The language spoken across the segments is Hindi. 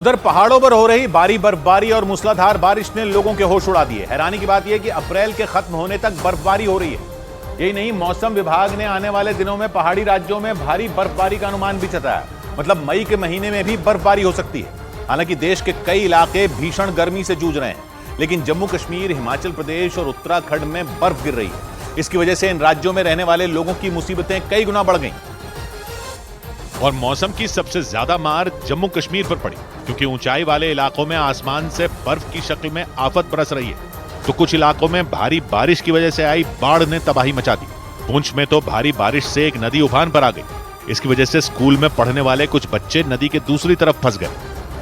उधर पहाड़ों पर हो रही भारी बर्फबारी और मूसलाधार बारिश ने लोगों के होश उड़ा दिए। हैरानी की बात यह कि अप्रैल के खत्म होने तक बर्फबारी हो रही है। यही नहीं, मौसम विभाग ने आने वाले दिनों में पहाड़ी राज्यों में भारी बर्फबारी का अनुमान भी जताया। मतलब मई के महीने में भी बर्फबारी हो सकती है। हालांकि देश के कई इलाके भीषण गर्मी से जूझ रहे हैं, लेकिन जम्मू कश्मीर, हिमाचल प्रदेश और उत्तराखंड में बर्फ गिर रही है। इसकी वजह से इन राज्यों में रहने वाले लोगों की मुसीबतें कई गुना बढ़ गई। और मौसम की सबसे ज्यादा मार जम्मू कश्मीर पर पड़ी, क्योंकि ऊंचाई वाले इलाकों में आसमान से बर्फ की शक्ल में आफत बरस रही है। तो कुछ इलाकों में भारी बारिश की वजह से आई बाढ़ ने तबाही मचा दी। पुंछ में तो भारी बारिश से एक नदी उफान पर आ गई। इसकी वजह से स्कूल में पढ़ने वाले कुछ बच्चे नदी के दूसरी तरफ फंस गए।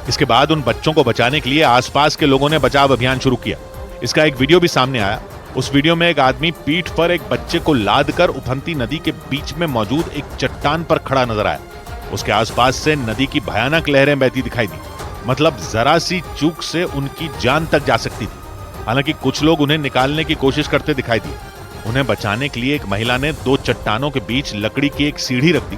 इसके बाद उन बच्चों को बचाने के लिए आसपास के लोगों ने बचाव अभियान शुरू किया। इसका एक वीडियो भी सामने आया। उस वीडियो में एक आदमी पीठ पर एक बच्चे को लाद कर उफनती नदी के बीच में मौजूद एक चट्टान पर खड़ा नजर आया। उसके आसपास से नदी की भयानक लहरें बहती दिखाई दी। मतलब जरा सी चूक से उनकी जान तक जा सकती थी। हालांकि कुछ लोग उन्हें निकालने की कोशिश करते दिखाई दिए। उन्हें बचाने के लिए एक महिला ने दो चट्टानों के बीच लकड़ी की एक सीढ़ी रख दी।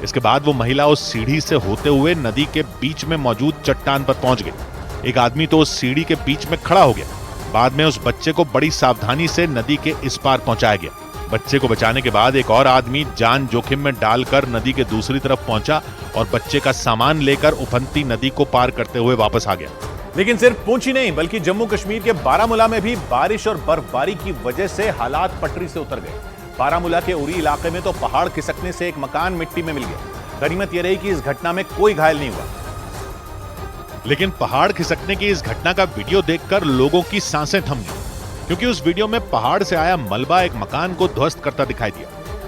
इसके बाद वो महिला उस सीढ़ी से होते हुए नदी के बीच में मौजूद चट्टान पर पहुंच गई। एक आदमी तो उस सीढ़ी के बीच में खड़ा हो गया। बाद में उस बच्चे को बड़ी सावधानी से नदी के इस पार पहुंचाया गया। बच्चे को बचाने के बाद एक और आदमी जान जोखिम में डालकर नदी के दूसरी तरफ पहुंचा और बच्चे का सामान लेकर उफनती नदी को पार करते हुए वापस आ गया। लेकिन सिर्फ पुंछ ही नहीं, बल्कि जम्मू कश्मीर के बारामूला में भी बारिश और बर्फबारी की वजह से हालात पटरी से उतर गए। बारामूला के उरी इलाके में तो पहाड़ खिसकने से एक मकान मिट्टी में मिल गया। गनीमत यह रही कि इस घटना में कोई घायल नहीं हुआ। लेकिन पहाड़ खिसकने की इस घटना का वीडियो देखकर लोगों की सांसें थम गई, क्योंकि उस वीडियो में पहाड़ से आया मलबा एक मकान को ध्वस्त करता दिखाई दिया।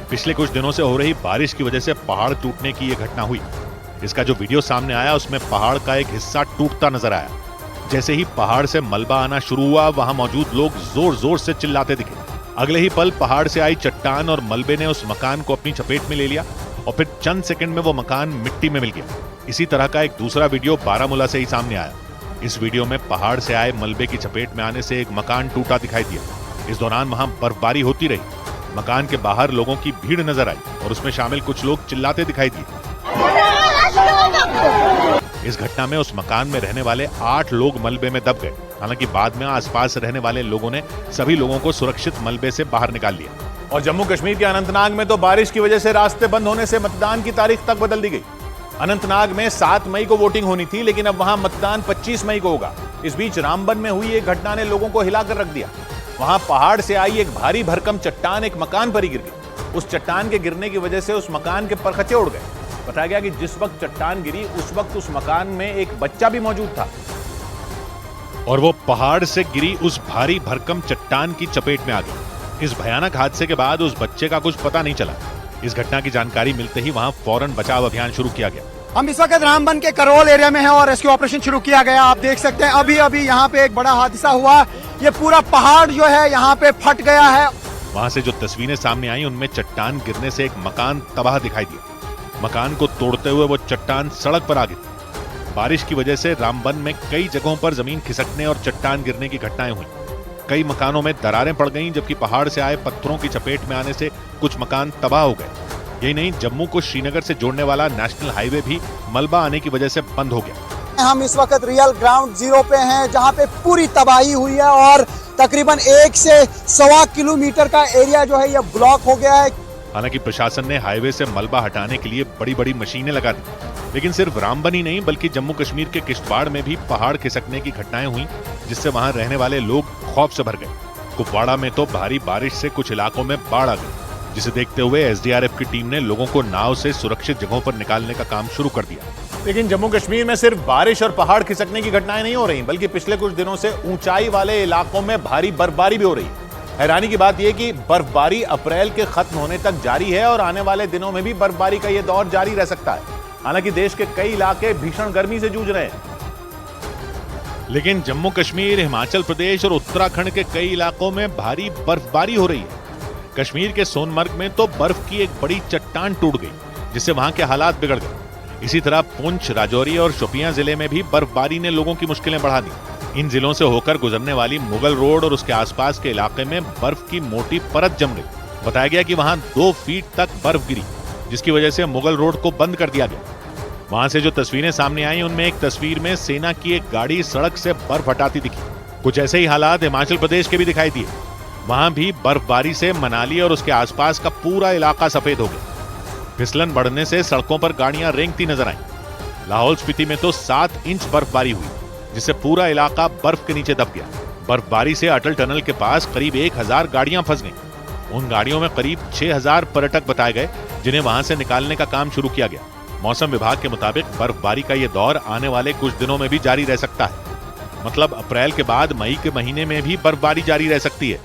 पिछले कुछ दिनों से हो रही बारिश की वजह से पहाड़ टूटने की यह घटना हुई। इसका जो वीडियो सामने आया उसमें पहाड़ का एक हिस्सा टूटता नजर आया। जैसे ही पहाड़ से मलबा आना शुरू हुआ, वहां मौजूद लोग जोर जोर से चिल्लाते दिखे। अगले ही पल पहाड़ से आई चट्टान और मलबे ने उस मकान को अपनी चपेट में ले लिया और फिर चंद सेकंड में वो मकान मिट्टी में मिल गया। इसी तरह का एक दूसरा वीडियो बारामूला से ही सामने आया। इस वीडियो में पहाड़ से आए मलबे की चपेट में आने से एक मकान टूटा दिखाई दिया। इस दौरान वहां बर्फबारी होती रही। मकान के बाहर लोगों की भीड़ नजर आई और उसमें शामिल कुछ लोग चिल्लाते दिखाई दिए। इस घटना में उस मकान में रहने वाले 8 लोग मलबे में दब गए। हालांकि बाद में आसपास रहने वाले लोगों ने सभी लोगों को सुरक्षित मलबे से बाहर निकाल लिया। और जम्मू कश्मीर के अनंतनाग में तो बारिश की वजह से रास्ते बंद होने से मतदान की तारीख तक बदल दी गई। अनंतनाग में 7 मई को वोटिंग होनी थी, लेकिन अब वहां मतदान 25 मई को होगा। इस बीच रामबन में हुई एक घटना ने लोगों को हिलाकर रख दिया। वहां पहाड़ से आई एक भारी भरकम चट्टान एक मकान पर ही गिर गई। उस चट्टान के गिरने की वजह से उस मकान के परखचे उड़ गए। बताया गया कि जिस वक्त चट्टान गिरी उस वक्त उस मकान में एक बच्चा भी मौजूद था और वो पहाड़ से गिरी उस भारी भरकम चट्टान की चपेट में आ गई। इस भयानक हादसे के बाद उस बच्चे का कुछ पता नहीं चला। इस घटना की जानकारी मिलते ही वहां फौरन बचाव अभियान शुरू किया गया। हम इस वक्त रामबन के करोल एरिया में हैं और रेस्क्यू ऑपरेशन शुरू किया गया। आप देख सकते हैं अभी यहाँ पे एक बड़ा हादसा हुआ। ये पूरा पहाड़ जो है यहाँ पे फट गया है। वहां से जो तस्वीरें सामने आई उनमें चट्टान गिरने से एक मकान तबाह दिखाई दिया। मकान को तोड़ते हुए वो चट्टान सड़क पर आ गई। बारिश की वजह से रामबन में कई जगहों पर जमीन खिसकने और चट्टान गिरने की घटनाएं हुई। कई मकानों में दरारें पड़ गईं, जबकि पहाड़ से आए पत्थरों की चपेट में आने से कुछ मकान तबाह हो गए। यही नहीं, जम्मू को श्रीनगर से जोड़ने वाला नेशनल हाईवे भी मलबा आने की वजह से बंद हो गया। हम इस वक्त रियल ग्राउंड जीरो पे हैं, जहाँ पे पूरी तबाही हुई है और तकरीबन 1 से 1.25 किलोमीटर का एरिया जो है ये ब्लॉक हो गया है। हालांकि प्रशासन ने हाईवे से मलबा हटाने के लिए बड़ी बड़ी मशीनें लगा दी, लेकिन सिर्फ रामबन ही नहीं बल्कि जम्मू कश्मीर के किश्तवाड़ में भी पहाड़ खिसकने की घटनाएं हुई, जिससे वहां रहने वाले लोग खौफ से भर गए। कुपवाड़ा में तो भारी बारिश से कुछ इलाकों में बाढ़ आ गई, जिसे देखते हुए एसडीआरएफ की टीम ने लोगों को नाव से सुरक्षित जगहों पर निकालने का काम शुरू कर दिया। लेकिन जम्मू कश्मीर में सिर्फ बारिश और पहाड़ खिसकने की घटनाएं नहीं हो रही, बल्कि पिछले कुछ दिनों से ऊंचाई वाले इलाकों में भारी बर्फबारी भी हो रही है। हैरानी की बात यह कि बर्फबारी अप्रैल के खत्म होने तक जारी है और आने वाले दिनों में भी बर्फबारी का यह दौर जारी रह सकता है। हालांकि देश के कई इलाके भीषण गर्मी से जूझ रहे हैं, लेकिन जम्मू कश्मीर, हिमाचल प्रदेश और उत्तराखंड के कई इलाकों में भारी बर्फबारी हो रही है। कश्मीर के सोनमर्ग में तो बर्फ की एक बड़ी चट्टान टूट गई, जिससे वहां के हालात बिगड़ गए। इसी तरह पुंछ, राजौरी और शोपियां जिले में भी बर्फबारी ने लोगों की मुश्किलें बढ़ा दी। इन जिलों से होकर गुजरने वाली मुगल रोड और उसके आसपास के इलाके में बर्फ की मोटी परत जम गई। बताया गया कि वहां 2 फीट तक बर्फ गिरी, जिसकी वजह से मुगल रोड को बंद कर दिया गया। वहां से जो तस्वीरें सामने आई उनमें एक तस्वीर में सेना की एक गाड़ी सड़क से बर्फ हटाती दिखी। कुछ ऐसे ही हालात हिमाचल प्रदेश के भी दिखाई दिए। वहां भी बर्फबारी से मनाली और उसके आसपास का पूरा इलाका सफेद हो गया। फिसलन बढ़ने से सड़कों पर गाड़ियां रेंगती नजर आईं। लाहौल स्पीति में तो 7 इंच बर्फबारी हुई, जिससे पूरा इलाका बर्फ के नीचे दब गया। बर्फबारी से अटल टनल के पास करीब 1000 गाड़ियां फंस गईं। उन गाड़ियों में करीब 6000 पर्यटक बताए गए, जिन्हें वहां से निकालने का काम शुरू किया गया। मौसम विभाग के मुताबिक बर्फबारी का यह दौर आने वाले कुछ दिनों में भी जारी रह सकता है। मतलब अप्रैल के बाद मई के महीने में भी बर्फबारी जारी रह सकती है।